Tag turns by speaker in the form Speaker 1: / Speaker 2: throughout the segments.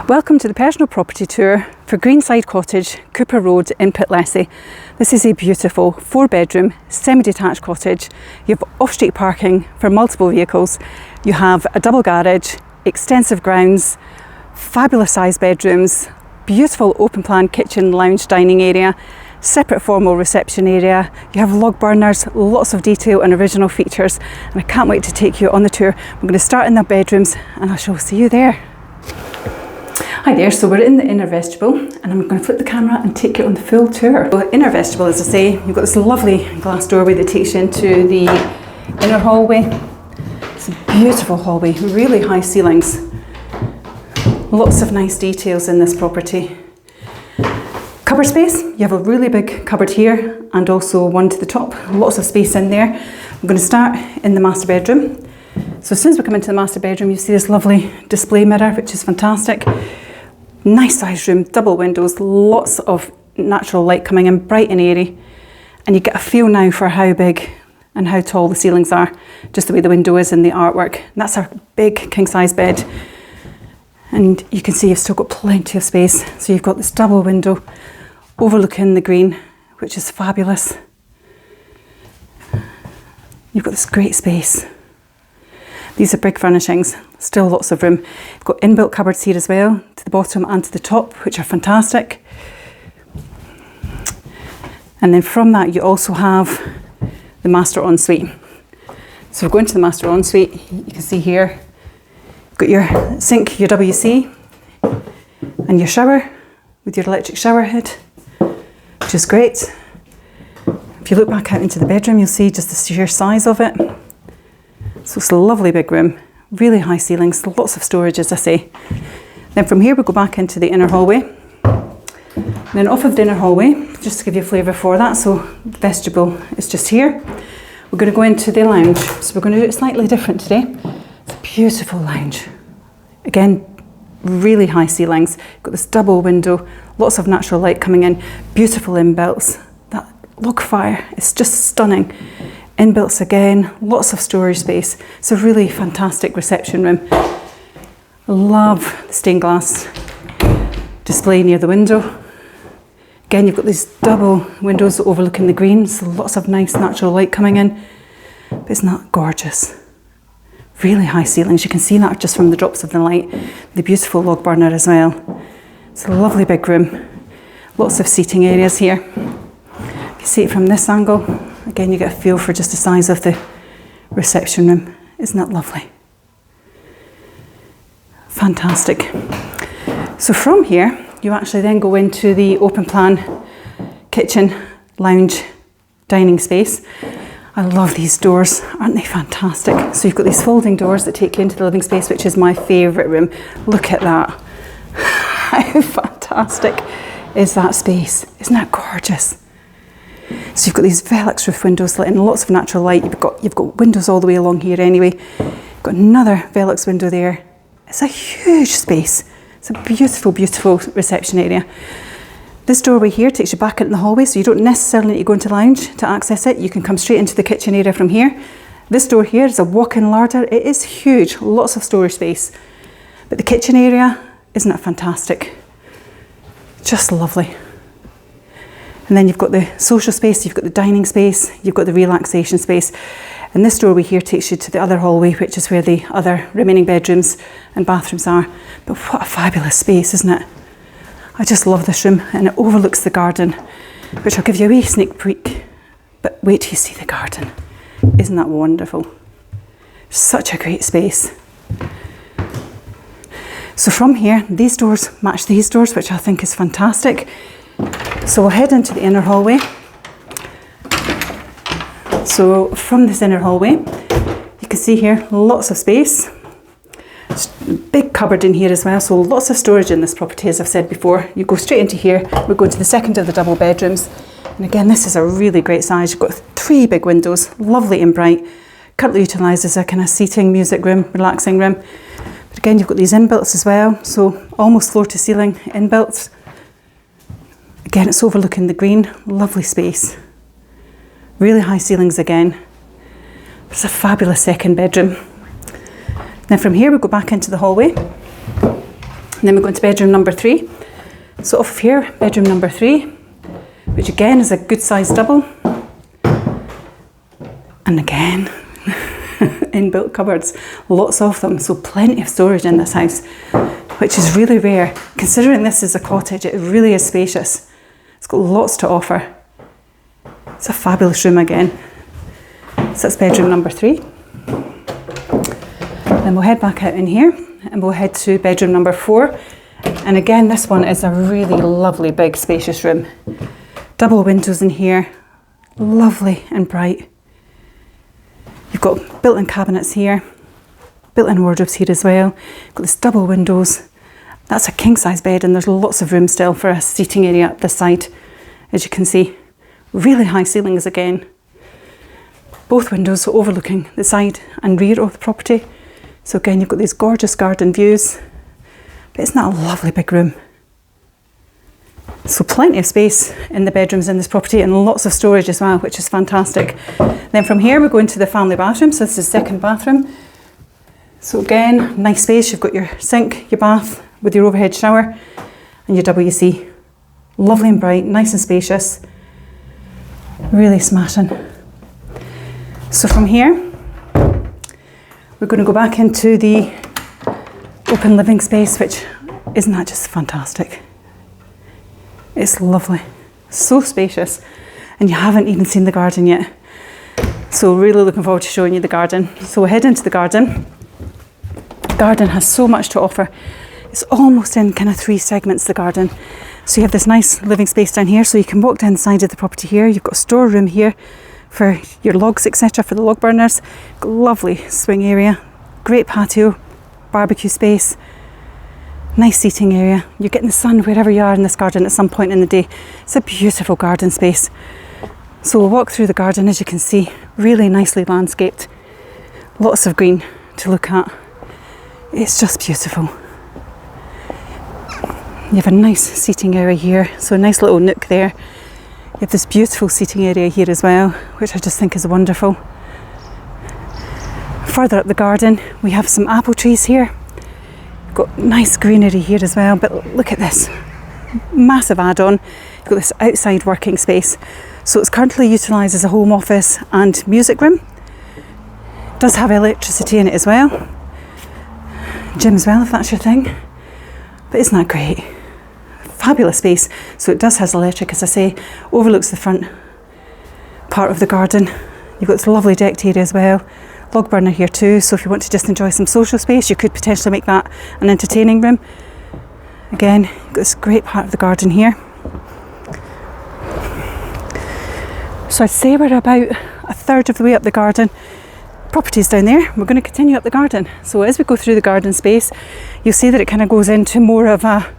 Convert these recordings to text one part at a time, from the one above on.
Speaker 1: Welcome to the personal property tour for Greenside Cottage, Cupar Road in Pitlessie. This is a beautiful 4-bedroom semi-detached cottage. You have off-street parking for multiple vehicles. You have a double garage, extensive grounds, fabulous sized bedrooms, beautiful open plan kitchen, lounge, dining area, separate formal reception area. You have log burners, lots of detail and original features, and I can't wait to take you on the tour. I'm going to start in the bedrooms and I shall see you there. Hi there, so we're in the inner vestibule and I'm going to flip the camera and take you on the full tour. So inner vestibule, as I say, you've got this lovely glass doorway that takes you into the inner hallway. It's a beautiful hallway, really high ceilings. Lots of nice details in this property. Cupboard space, you have a really big cupboard here and also one to the top. Lots of space in there. I'm going to start in the master bedroom. So as soon as we come into the master bedroom, you see this lovely display mirror, which is fantastic. Nice sized room, double windows, lots of natural light coming in, bright and airy. And you get a feel now for how big and how tall the ceilings are, just the way the window is in the artwork. And that's our big king size bed. And you can see you've still got plenty of space. So you've got this double window overlooking the green, which is fabulous. You've got this great space. These are brick furnishings, still lots of room. You've got inbuilt cupboards here as well, to the bottom and to the top, which are fantastic. And then from that, you also have the master ensuite. So we're going to the master ensuite. You can see here, you've got your sink, your WC, and your shower with your electric shower head, which is great. If you look back out into the bedroom, you'll see just the sheer size of it. So it's a lovely big room, really high ceilings, lots of storage, as I say. Then from here we go back into the inner hallway. And then off of the inner hallway, just to give you a flavour for that, so vestibule is just here. We're going to go into the lounge, so we're going to do it slightly different today. It's a beautiful lounge. Again, really high ceilings, got this double window, lots of natural light coming in, beautiful inbuilts. That log fire is just stunning. Inbuilts again, lots of storage space. It's a really fantastic reception room. I love the stained glass display near the window. Again, you've got these double windows overlooking the green, so lots of nice natural light coming in. But isn't that gorgeous? Really high ceilings, you can see that just from the drops of the light. The beautiful log burner as well. It's a lovely big room. Lots of seating areas here. If you see it from this angle, again, you get a feel for just the size of the reception room. Isn't that lovely? Fantastic. So from here, you actually then go into the open plan kitchen, lounge, dining space. I love these doors, aren't they fantastic? So you've got these folding doors that take you into the living space, which is my favourite room. Look at that. How fantastic is that space? Isn't that gorgeous? So you've got these Velux roof windows letting lots of natural light. You've got windows all the way along here anyway. You've got another Velux window there. It's a huge space. It's a beautiful, beautiful reception area. This doorway here takes you back into the hallway, so you don't necessarily need to go into the lounge to access it. You can come straight into the kitchen area from here. This door here is a walk-in larder. It is huge, lots of storage space. But the kitchen area, isn't it fantastic? Just lovely. And then you've got the social space, you've got the dining space, you've got the relaxation space. And this doorway here takes you to the other hallway, which is where the other remaining bedrooms and bathrooms are. But what a fabulous space, isn't it? I just love this room, and it overlooks the garden, which I'll give you a wee sneak peek. But wait till you see the garden. Isn't that wonderful? Such a great space. So from here, these doors match these doors, which I think is fantastic. So we'll head into the inner hallway. So from this inner hallway, you can see here lots of space. Big cupboard in here as well, so lots of storage in this property, as I've said before. You go straight into here, we're going to the second of the double bedrooms. And again, this is a really great size. You've got 3 big windows, lovely and bright. Currently utilised as a kind of seating, music room, relaxing room. But again, you've got these inbuilts as well, so almost floor to ceiling inbuilts. Again, it's overlooking the green, lovely space. Really high ceilings again. It's a fabulous second bedroom. Then from here we go back into the hallway. And then we go into bedroom number 3. So off of here, bedroom number 3, which again is a good sized double. And again, inbuilt cupboards, lots of them, so plenty of storage in this house, which is really rare. Considering this is a cottage, it really is spacious. It's got lots to offer. It's a fabulous room again. So that's bedroom number 3. Then we'll head back out in here and we'll head to bedroom number 4. And again, this one is a really lovely, big, spacious room. Double windows in here, lovely and bright. You've got built-in cabinets here, built-in wardrobes here as well. You've got these double windows. That's a king-size bed and there's lots of room still for a seating area up this side, as you can see. Really high ceilings again. Both windows overlooking the side and rear of the property. So again, you've got these gorgeous garden views. But isn't that a lovely big room? So plenty of space in the bedrooms in this property and lots of storage as well, which is fantastic. Then from here we go into the family bathroom. So this is the second bathroom. So again, nice space. You've got your sink, your bath with your overhead shower and your WC. Lovely and bright, nice and spacious. Really smashing. So from here, we're going to go back into the open living space, which, isn't that just fantastic? It's lovely, so spacious, and you haven't even seen the garden yet. So really looking forward to showing you the garden. So we'll head into the garden. The garden has so much to offer. It's almost in kind of 3 segments, the garden. So you have this nice living space down here, so you can walk down the side of the property here. You've got a storeroom here for your logs, etc., for the log burners. Lovely swing area, great patio, barbecue space, nice seating area. You're getting the sun wherever you are in this garden at some point in the day. It's a beautiful garden space. So we'll walk through the garden, as you can see, really nicely landscaped. Lots of green to look at. It's just beautiful. You have a nice seating area here, so a nice little nook there. You have this beautiful seating area here as well, which I just think is wonderful. Further up the garden, we have some apple trees here. Got nice greenery here as well, but look at this. Massive add-on. You've got this outside working space. So it's currently utilised as a home office and music room. It does have electricity in it as well. Gym as well, if that's your thing. But isn't that great? Fabulous space. So it does has electric, as I say, overlooks the front part of the garden. You've got this lovely decked area as well. Log burner here too, so if you want to just enjoy some social space, you could potentially make that an entertaining room. Again, you've got this great part of the garden here. So I'd say we're about a third of the way up the garden. Properties down there. We're going to continue up the garden. So as we go through the garden space, you'll see that it kind of goes into more of a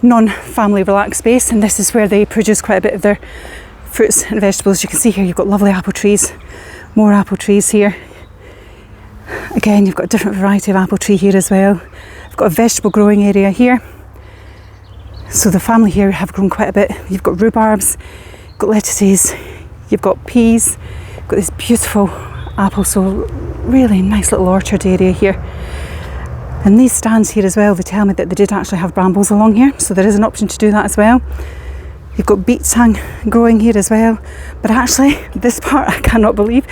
Speaker 1: non-family relaxed space, and this is where they produce quite a bit of their fruits and vegetables. You can see here you've got lovely apple trees, more apple trees here. Again, you've got a different variety of apple tree here as well. You've got a vegetable growing area here. So the family here have grown quite a bit. You've got rhubarbs, you've got lettuces, you've got peas, you've got this beautiful apple, so really nice little orchard area here. And these stands here as well, they tell me that they did actually have brambles along here, so there is an option to do that as well. You've got beets growing here as well, but actually this part I cannot believe.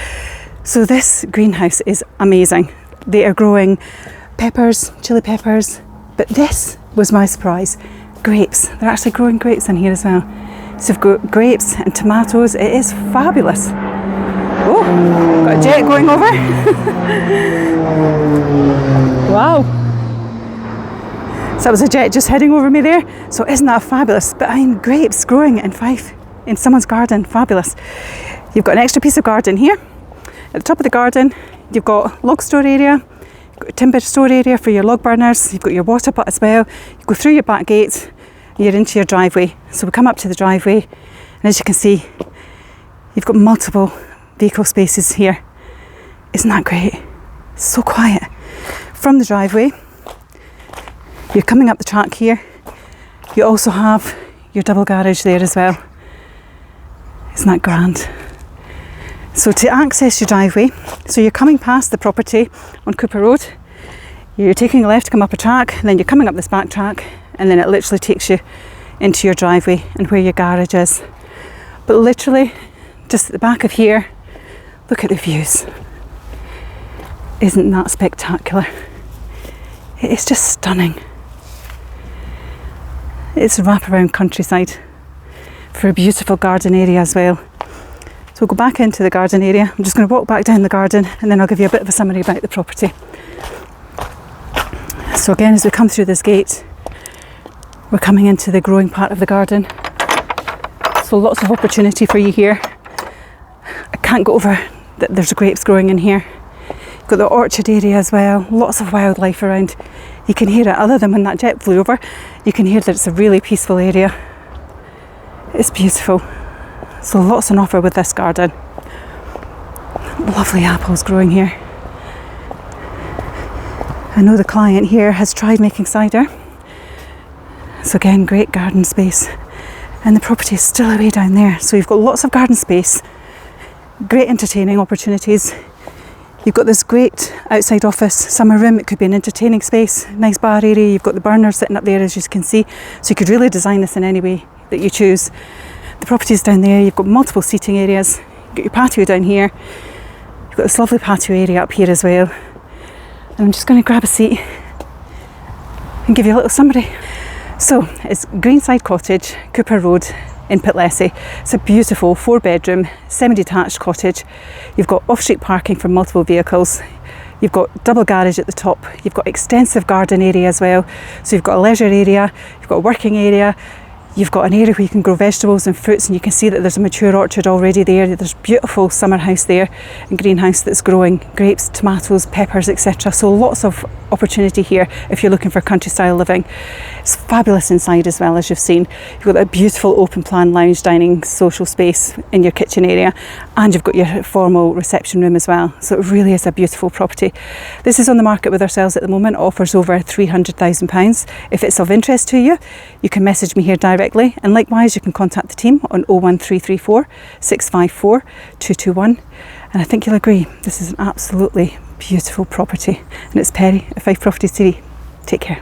Speaker 1: So this greenhouse is amazing. They are growing peppers, chili peppers, but this was my surprise. Grapes. They're actually growing grapes in here as well. So you've got grapes and tomatoes. It is fabulous. Oh, got a jet going over. Wow. So that was a jet just heading over me there. So isn't that fabulous? But I mean, grapes growing in someone's garden. Fabulous. You've got an extra piece of garden here. At the top of the garden, you've got log store area, you've got a timber store area for your log burners, you've got your water butt as well. You go through your back gate, you're into your driveway. So we come up to the driveway, and as you can see, you've got multiple vehicle spaces here. Isn't that great? So quiet. From the driveway, you're coming up the track here. You also have your double garage there as well. Isn't that grand? So to access your driveway, so you're coming past the property on Cupar Road, You're taking a left to come up a track, and then you're coming up this back track, and then it literally takes you into your driveway and where your garage is. But literally, just at the back of here, look at the views. Isn't that spectacular? It is just stunning. It's wraparound countryside for a beautiful garden area as well. So we'll go back into the garden area. I'm just going to walk back down the garden, and then I'll give you a bit of a summary about the property. So again, as we come through this gate, we're coming into the growing part of the garden. So lots of opportunity for you here. I can't go over that there's grapes growing in here. You've got the orchard area as well, lots of wildlife around. You can hear it, other than when that jet flew over, you can hear that it's a really peaceful area. It's beautiful. So lots on offer with this garden. Lovely apples growing here. I know the client here has tried making cider. So again, great garden space. And the property is still away down there. So you've got lots of garden space, great entertaining opportunities. You've got this great outside office, summer room. It could be an entertaining space, nice bar area. You've got the burner sitting up there, as you can see. So you could really design this in any way that you choose. The property's down there. You've got multiple seating areas. You've got your patio down here. You've got this lovely patio area up here as well. And I'm just going to grab a seat and give you a little summary. So it's Greenside Cottage, Cupar Road in Pitlessie. It's a beautiful 4-bedroom, semi-detached cottage. You've got off-street parking for multiple vehicles. You've got double garage at the top. You've got extensive garden area as well. So you've got a leisure area, you've got a working area, you've got an area where you can grow vegetables and fruits, and you can see that there's a mature orchard already there. There's a beautiful summer house there and greenhouse that's growing grapes, tomatoes, peppers, etc. So lots of opportunity here if you're looking for country style living. It's fabulous inside as well, as you've seen. You've got that beautiful open plan lounge dining social space in your kitchen area, and you've got your formal reception room as well. So it really is a beautiful property. This is on the market with ourselves at the moment. It offers over £300,000. If it's of interest to you, you can message me here directly, and likewise you can contact the team on 01334 654 221. And I think you'll agree, this is an absolutely beautiful property. And it's Perry at 5 Properties TV. Take care.